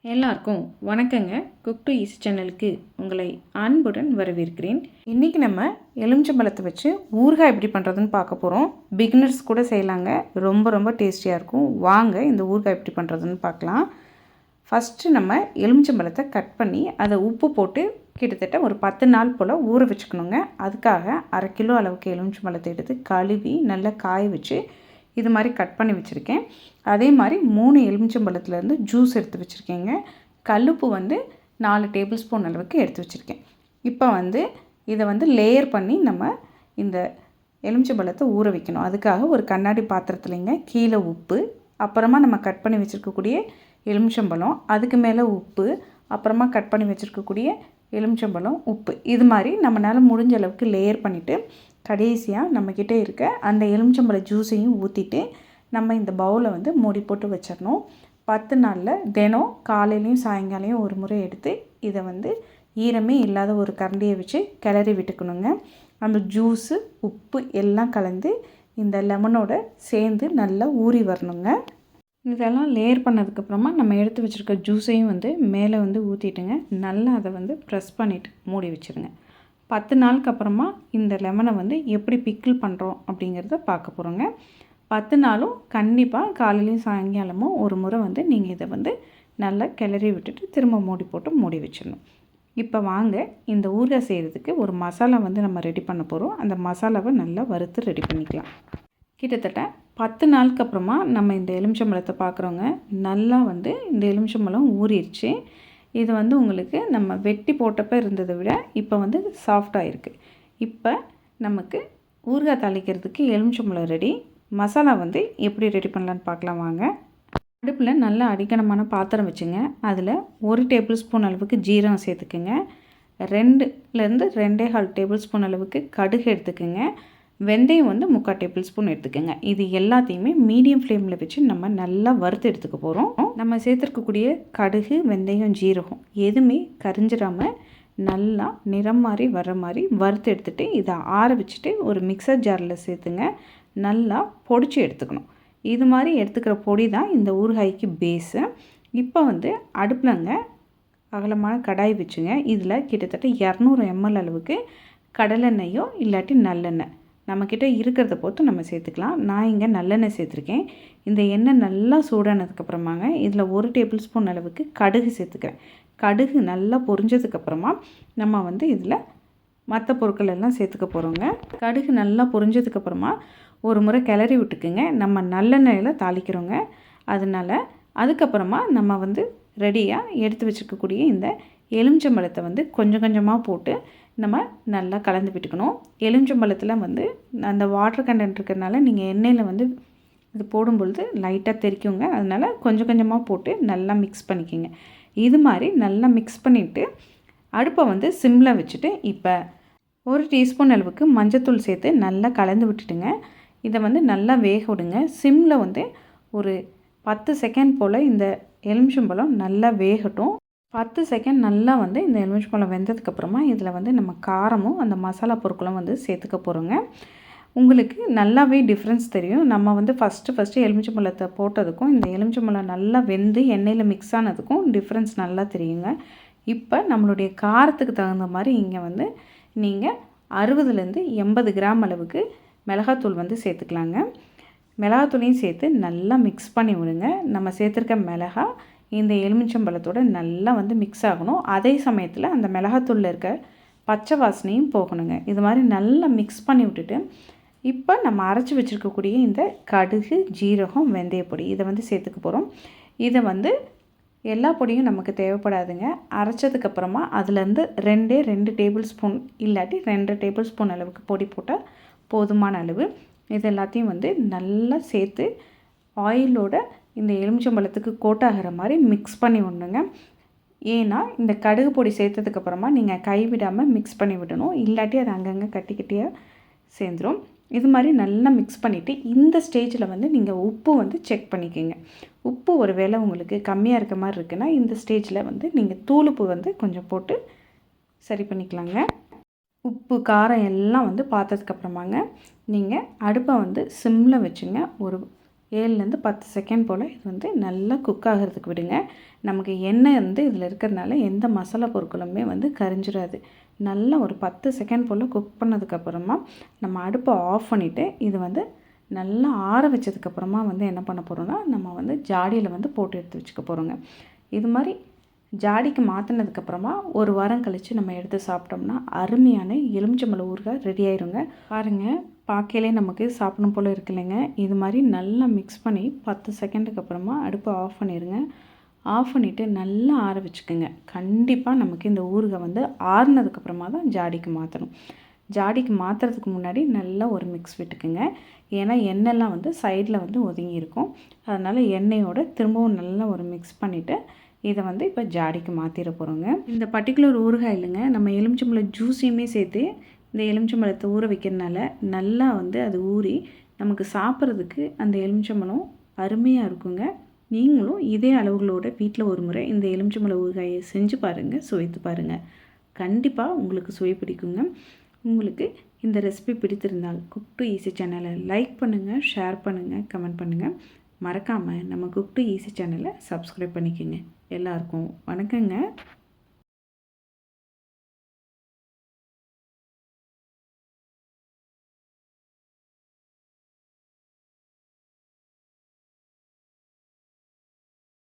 எல்லாருக்கும் வணக்கங்க. Cook to east சேனலுக்கு உங்களை அன்புடன் வரவேற்கிறேன். இன்றைக்கி நம்ம எலுமிச்சம்பழத்தை வச்சு ஊறுகாய் எப்படி பண்ணுறதுன்னு பார்க்க போகிறோம். பிகினர்ஸ் கூட செய்யலாங்க. ரொம்ப ரொம்ப டேஸ்டியாக இருக்கும். வாங்க இந்த ஊறுகாய் எப்படி பண்ணுறதுன்னு பார்க்கலாம். ஃபஸ்ட்டு நம்ம எலுமிச்சம்பழத்தை கட் பண்ணி அதை உப்பு போட்டு கிட்டத்தட்ட ஒரு 10 நாள் போல் ஊற வச்சுக்கணுங்க. அதுக்காக 1/2 கிலோ அளவுக்கு எலுமிச்சம்பழத்தை எடுத்து கழுவி நல்லா காய வச்சு இது மாதிரி கட் பண்ணி வச்சுருக்கேன். அதே மாதிரி 3 எலுமிச்சம்பழத்துலேருந்து ஜூஸ் எடுத்து வச்சுருக்கேங்க. கல்லுப்பு 4 டேபிள் ஸ்பூன் அளவுக்கு எடுத்து வச்சுருக்கேன். இப்போ இதை லேயர் பண்ணி நம்ம இந்த எலுமிச்சம்பழத்தை ஊற வைக்கணும். அதுக்காக ஒரு கண்ணாடி பாத்திரத்துலைங்க கீழே உப்பு, அப்புறமா நம்ம கட் பண்ணி வச்சுருக்கக்கூடிய எலுமிச்சம்பழம், அதுக்கு மேலே உப்பு, அப்புறமா கட் பண்ணி வச்சுருக்கக்கூடிய எலுமிச்சம்பழம், உப்பு, இது மாதிரி நம்மளால் முடிஞ்ச அளவுக்கு லேயர் பண்ணிவிட்டு கடைசியாக நம்மக்கிட்ட இருக்க அந்த எலுமிச்சம்பழ ஜூஸையும் ஊற்றிட்டு நம்ம இந்த பவுலை மூடி போட்டு வச்சிடணும். 10 நாளில் தினம் காலையிலையும் சாயங்காலையும் ஒரு முறை எடுத்து இதை ஈரமே இல்லாத ஒரு கரண்டியை வச்சு கிளறி விட்டுக்கணுங்க. அந்த ஜூஸு உப்பு எல்லாம் கலந்து இந்த லெமனோட சேர்ந்து நல்லா ஊறி வரணுங்க. இதெல்லாம் லேயர் பண்ணதுக்கப்புறமா நம்ம எடுத்து வச்சுருக்க ஜூஸையும் மேலே ஊற்றிட்டுங்க நல்லா அதை ப்ரெஸ் பண்ணிவிட்டு மூடி வச்சுருங்க. 10 நாளுக்கு அப்புறமா இந்த லெமனை எப்படி பிக்கிள் பண்ணுறோம் அப்படிங்கிறத பார்க்க போகிறோங்க. 10 நாளும் கண்டிப்பாக காலையிலையும் சாயங்காலமும் ஒரு முறை நீங்கள் இதை நல்லா கிளறி விட்டுட்டு திரும்ப மூடி போட்டு மூடி வச்சிடணும். இப்போ வாங்க இந்த ஊறுகாய் செய்கிறதுக்கு ஒரு மசாலா நம்ம ரெடி பண்ண போகிறோம். அந்த மசாலாவை நல்லா வறுத்து ரெடி பண்ணிக்கலாம். கிட்டத்தட்ட 10 நாளுக்கு அப்புறமா நம்ம இந்த எலுமிச்சம்பழத்தை பார்க்குறோங்க. நல்லா இந்த எலுமிச்சம்பழம் ஊறிடுச்சு. இது உங்களுக்கு நம்ம வெட்டி போட்டப்போ இருந்ததை விட இப்போ சாஃப்டாக இருக்குது. இப்போ நமக்கு ஊறுகாய் தாளிக்கிறதுக்கு எலுமிச்சம்பழம் ரெடி. மசாலா எப்படி ரெடி பண்ணலான்னு பார்க்கலாம் வாங்க. அடுப்பில் நல்லா அடிக்கனமான பாத்திரம் வச்சுங்க. அதில் 1 டேபிள் ஸ்பூன் அளவுக்கு ஜீரகம் சேர்த்துக்குங்க. 2லேருந்து 2.25 டேபிள் ஸ்பூன் அளவுக்கு கடுகு எடுத்துக்குங்க. வெந்தயம் 3/4 டேபிள் ஸ்பூன் எடுத்துக்கோங்க. இது எல்லாத்தையுமே மீடியம் ஃப்ளேமில் வச்சு நம்ம நல்லா வறுத்து எடுத்துக்க போகிறோம். நம்ம சேர்த்துருக்கக்கூடிய கடுகு, வெந்தயம், ஜீரகம் எதுவுமே கரிஞ்சிடாமல் நல்லா நிறம் மாதிரி வர மாதிரி வறுத்து எடுத்துகிட்டு இதை ஆற வச்சுட்டு ஒரு மிக்சர் ஜாரில் சேர்த்துங்க. நல்லா பொடிச்சு எடுத்துக்கணும். இது மாதிரி எடுத்துக்கிற பொடி தான் இந்த ஊறுகாய்க்கு பேஸு. இப்போ அடுப்பிலங்க அகலமான கடாய் வச்சுங்க. இதில் கிட்டத்தட்ட 200 ml அளவுக்கு கடலெண்ணெயோ இல்லாட்டி நல்லெண்ணெய் நம்மக்கிட்ட இருக்கிறத பொறுத்து நம்ம சேர்த்துக்கலாம். நான் இங்கே நல்லெண்ணெய் சேர்த்துருக்கேன். இந்த எண்ணெய் நல்லா சூடானதுக்கப்புறமாங்க இதில் 1 டேபிள் ஸ்பூன் அளவுக்கு கடுகு சேர்த்துக்கிறேன். கடுகு நல்லா பொரிஞ்சதுக்கப்புறமா நம்ம இதில் மற்ற பொருட்கள் எல்லாம் சேர்த்துக்க போகிறோங்க. கடுகு நல்லா பொரிஞ்சதுக்கப்புறமா ஒரு முறை கிளறி விட்டுக்குங்க. நம்ம நல்லெண்ணெயில் தாளிக்கிறோங்க. அதனால் அதுக்கப்புறமா நம்ம ரெடியாக எடுத்து வச்சுருக்கக்கூடிய இந்த எலுமிச்சம்பழத்தை கொஞ்சம் கொஞ்சமாக போட்டு நம்ம நல்லா கலந்து விட்டுக்கணும். எலுமிச்சம்பழத்தில் அந்த வாட்டர் கண்டென்ட் இருக்கிறதுனால நீங்கள் எண்ணெயில் இது போடும்பொழுது லைட்டாக தெறிக்குங்க. அதனால் கொஞ்சம் கொஞ்சமாக போட்டு நல்லா மிக்ஸ் பண்ணிக்கோங்க. இது மாதிரி நல்லா மிக்ஸ் பண்ணிவிட்டு அடுப்பை சிம்மில் வச்சுட்டு இப்போ 1 டீஸ்பூன் அளவுக்கு மஞ்சத்தூள் சேர்த்து நல்லா கலந்து விட்டுட்டுங்க. இதை நல்லா வேக விடுங்க. சிம்மில் ஒரு 10 செகண்ட் போல் இந்த எலுமிச்சம்பழம் நல்லா வேகட்டும். 10 செகண்ட் நல்லா இந்த எலுமிச்சம்பழம் வெந்ததுக்கப்புறமா இதில் நம்ம காரமும் அந்த மசாலா பொருட்களும் சேர்த்துக்க போகிறோங்க. உங்களுக்கு நல்லாவே டிஃப்ரென்ஸ் தெரியும். நம்ம ஃபஸ்ட்டு எலுமிச்சம்பழத்தை போட்டதுக்கும் இந்த எலுமிச்சம்பழம் நல்லா வெந்து எண்ணெயில் மிக்ஸ் ஆனதுக்கும் டிஃப்ரென்ஸ் நல்லா தெரியுங்க. இப்போ நம்மளுடைய காரத்துக்கு தகுந்த மாதிரி இங்கே நீங்கள் 60லேருந்து 80 கிராம் அளவுக்கு மிளகாத்தூள் சேர்த்துக்கலாங்க. மிளகாத்தூளையும் சேர்த்து நல்லா மிக்ஸ் பண்ணி விடுங்க. நம்ம சேர்த்துருக்க மிளகா இந்த எலுமிச்சம்பழத்தோடு நல்லா மிக்ஸ் ஆகணும். அதே சமயத்தில் அந்த மிளகாத்தூளில் இருக்க பச்சை வாசனையும் போகணுங்க. இது மாதிரி நல்லா மிக்ஸ் பண்ணி விட்டுட்டு இப்போ நம்ம அரைச்சி வச்சுருக்கக்கூடிய இந்த கடுகு, ஜீரகம், வெந்தயப்பொடி இதை சேர்த்துக்க போகிறோம். இதை எல்லா பொடியும் நமக்கு தேவைப்படாதுங்க. அரைச்சதுக்கப்புறமா அதுலேருந்து 2 டேபிள் ஸ்பூன் இல்லாட்டி 2 டேபிள் ஸ்பூன் அளவுக்கு பொடி போட்டால் போதுமான அளவு. இது எல்லாத்தையும் நல்லா சேர்த்து ஆயிலோட இந்த எலுமிச்சம்பழத்துக்கு கோட்டாகிற மாதிரி மிக்ஸ் பண்ணி விடணுங்க. ஏன்னா இந்த கடுகு பொடி சேர்த்ததுக்கப்புறமா நீங்கள் கைவிடாமல் மிக்ஸ் பண்ணி விடணும். இல்லாட்டி அது அங்கங்கே கட்டிக்கிட்டே சேர்ந்துடும். இது மாதிரி நல்லா மிக்ஸ் பண்ணிவிட்டு இந்த ஸ்டேஜில் நீங்கள் உப்பு செக் பண்ணிக்கோங்க. உப்பு ஒரு வேளை உங்களுக்கு கம்மியாக இருக்க மாதிரி இருக்குன்னா இந்த ஸ்டேஜில் நீங்கள் தூளுப்பு கொஞ்சம் போட்டு சரி பண்ணிக்கலாங்க. உப்பு, காரம் எல்லாம் பார்த்ததுக்கப்புறமாங்க நீங்கள் அடுப்பை சிம்மில் வச்சுங்க. ஒரு 7லேருந்து 10 செகண்ட் போல் இது வந்து நல்லா குக் ஆகிறதுக்கு விடுங்க. நமக்கு எண்ணெய் வந்து இதில் இருக்கிறதுனால எந்த மசாலா பொருட்களுமே வந்து கரிஞ்சிடாது. நல்லா ஒரு 10 செகண்ட் போல் குக் பண்ணதுக்கப்புறமா நம்ம அடுப்பை ஆஃப் பண்ணிவிட்டு இது வந்து நல்லா ஆற வச்சதுக்கப்புறமா வந்து என்ன பண்ண போகிறோன்னா நம்ம வந்து ஜாடியில் வந்து போட்டு எடுத்து வச்சுக்க போகிறோங்க. இது மாதிரி ஜாடிக்கு மாற்றினதுக்கப்புறமா ஒரு வாரம் கழித்து நம்ம எடுத்து சாப்பிட்டோம்னா அருமையான எலுமிச்சம்பழம் ஊறுகாய் ரெடி ஆயிருங்க. பாருங்கள், பார்க்கையிலே நமக்கு சாப்பிடணும் போல் இருக்கு இல்லைங்க. இது மாதிரி நல்லா மிக்ஸ் பண்ணி 10 செகண்டுக்கு அப்புறமா அடுப்பை ஆஃப் பண்ணிடுங்க. ஆஃப் பண்ணிவிட்டு நல்லா ஆற வச்சுக்கோங்க. கண்டிப்பாக நமக்கு இந்த ஊறுகாய் வந்து ஆறுனதுக்கப்புறமா தான் ஜாடிக்கு மாற்றணும். ஜாடிக்கு மாற்றுறதுக்கு முன்னாடி நல்லா ஒரு மிக்ஸ் விட்டுக்குங்க. ஏன்னா எண்ணெய்லாம் வந்து சைடில் வந்து ஒதுங்கி இருக்கும். அதனால் எண்ணெயோடு திரும்பவும் நல்லா ஒரு மிக்ஸ் பண்ணிவிட்டு இதை வந்து இப்போ ஜாடிக்கு மாற்றிட போகிறோங்க. இந்த பர்டிகுலர் ஊறுகாய் இல்லைங்க, நம்ம எலுமிச்சம்பழம் ஜூஸையுமே சேர்த்து இந்த எலுமிச்சம்பழத்தை ஊற வைக்கிறதுனால நல்லா வந்து அது ஊறி நமக்கு சாப்பிட்றதுக்கு அந்த எலுமிச்சம்பழம் அருமையாக இருக்குங்க. நீங்களும் இதே அளவுகளோட வீட்டில் ஒரு முறை இந்த எலுமிச்சம்பழம் ஊறுகாயை செஞ்சு பாருங்கள், சுவைத்து பாருங்கள். கண்டிப்பாக உங்களுக்கு சுவை பிடிக்குங்க. உங்களுக்கு இந்த ரெசிபி பிடித்திருந்தால் குக் டு ஈஸி சேனலை லைக் பண்ணுங்கள், ஷேர் பண்ணுங்கள், கமெண்ட் பண்ணுங்கள். மறக்காமல் நம்ம குக் டு ஈஸி சேனலை சப்ஸ்கிரைப் பண்ணிக்கோங்க. எல்லாருக்கும் வணக்கங்க.